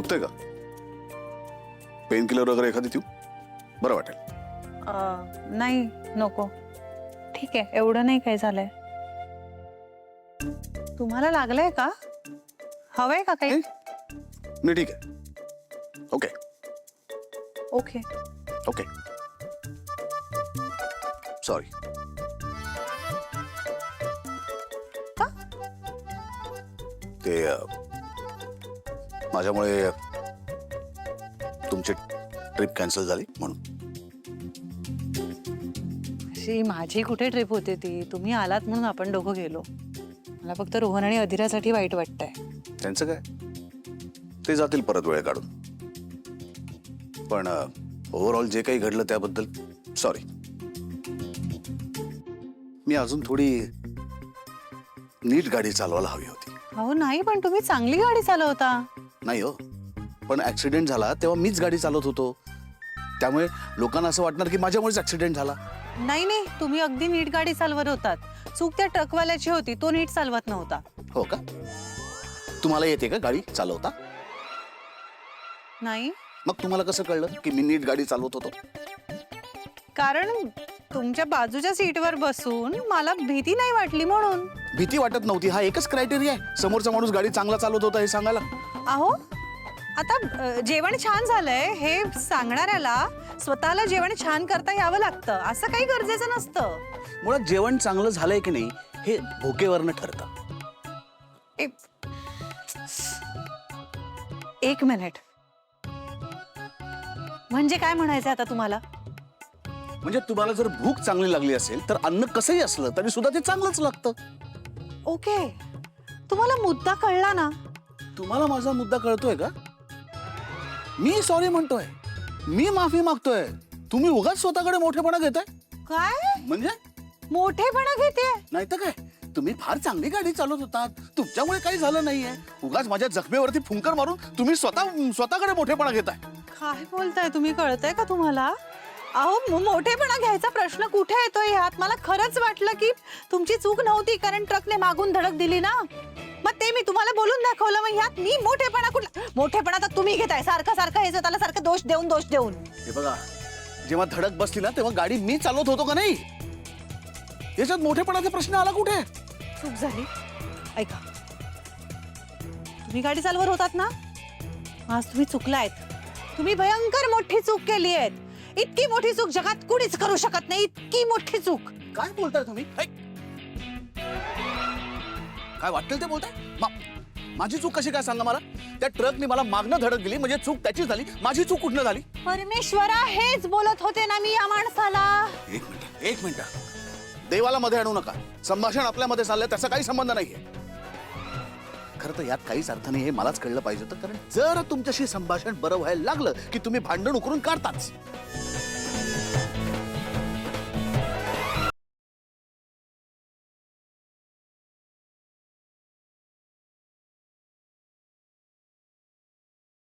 दुखतंय का? Pain killer वगैरे एखादी देऊ? बरं वाटेल. नाही नको, ठीक आहे, एवढं नाही काय झालंय. तुम्हाला लागलंय का? हवंय का काही? मी ठीक आहे. Okay okay. ओके. सॉरी. का? ते माझ्यामुळे तुमची ट्रिप कॅन्सल झाली म्हणून. अशी माझी कुठे ट्रिप होते ती? तुम्ही आलात म्हणून आपण दोघं गेलो. मला फक्त रोहन आणि अधिरासाठी वाईट वाटतंय. त्यांचं काय, ते जातील परत वेळ काढून. पण ओव्हरऑल जे काही घडलं त्याबद्दल सॉरी. मी अजून थोडी नीट गाडी चालवायला हवी होती. अहो नाही, पण तुम्ही चांगली गाडी चालवता. नाही हो, पण ऍक्सिडेंट झाला तेव्हा मीच गाडी चालवत होतो, त्यामुळे लोकांना असं वाटणार की माझ्यामुळेच ऍक्सिडेंट झाला. नाही नाही, तुम्ही अगदी नीट गाडी चालवत होतात. चूक त्या ट्रकवाल्याची होती, तो नीट चालवत नव्हता. हो का? तुम्हाला येते का गाडी चालवता? नाही, मग तुम्हाला कसं कळलं की मी नीट गाडी चालवत होतो? कारण तुमच्या बाजूच्या सीटवर बसून मला भीती नाही वाटली म्हणून. भीती वाटत नव्हती हा एकच क्रायटेरिया आहे समोरचा माणूस गाडी चांगला चालवत होता हे सांगायला? अहो आता जेवण छान झालंय हे सांगणाऱ्याला स्वतःला जेवण छान करता यावं लागतं, असं काही गरजेचं नसतं. मुळात जेवण चांगलं झालंय की नाही हे भुकेवरनं ठरतं. एक मिनिट, म्हणजे काय म्हणायचं आता तुम्हाला? म्हणजे तुम्हाला जर भूक चांगली लागली असेल तर अन्न कसंही असलं तरी सुद्धा ते चांगलंच लागतं. ओके, तुम्हाला मुद्दा कळला ना? तुम्हाला माझा मुद्दा कळतोय का? मी सॉरी म्हणतोय, मी माफी मागतोय, तुम्ही उगाच स्वतःकडे मोठेपणा घेताय. काय म्हणजे मोठेपणा घेते? नाही तर काय, तुम्ही फार चांगली गाडी चालवत होतात, तुमच्यामुळे काही झालं नाहीये. उगाच माझ्या जखमेवरती फुंकर मारून तुम्ही स्वतःकडे मोठेपणा घेताय. काय बोलताय तुम्ही? कळतंय का तुम्हाला? अहो मोठेपणा घ्यायचा प्रश्न कुठे येतोय ह्यात? मला खरंच वाटलं की तुमची चूक नव्हती, कारण ट्रकने मागून धडक दिली ना, मग ते मी तुम्हाला बोलून दाखवलं. मग ह्यात मी मोठेपणा कुठला? मोठेपणा तर तुम्ही घेताय सारखं सारखं, हे त्याला सारखं दोष देऊन. हे बघा, जेव्हा धडक बसली ना तेव्हा गाडी मी चालवत होतो का नाही, याच्यात मोठेपणाचा प्रश्न आला कुठे? चूक झाली. ऐका, तुम्ही गाडी चालवत होतात ना, आज तुम्ही चुकलायत. तुम्ही भयंकर मोठी चूक केली आहे. इतकी मोठी चूक जगात कुणीच करू शकत नाही, इतकी मोठी चूक. काय बोलताय तुम्ही? काय वाटतं ते बोलताय? माझी चूक कशी काय सांगा मला? त्या ट्रकने मला मागणं धडक दिली म्हणजे चूक त्याची झाली, माझी चूक कुठनं झाली? परमेश्वरा, हेच बोलत होते ना मी या माणसाला. एक मिनिट, देवाला मध्ये आणू नका. संभाषण आपल्यामध्ये चाललंय, त्याचा काही संबंध नाहीये. खरं तर यात काहीच अर्थ नाही हे मलाच कळलं पाहिजे होतं, कारण जर तुमच्याशी संभाषण बरं व्हायला लागलं की तुम्ही भांडण उकरून काढताच.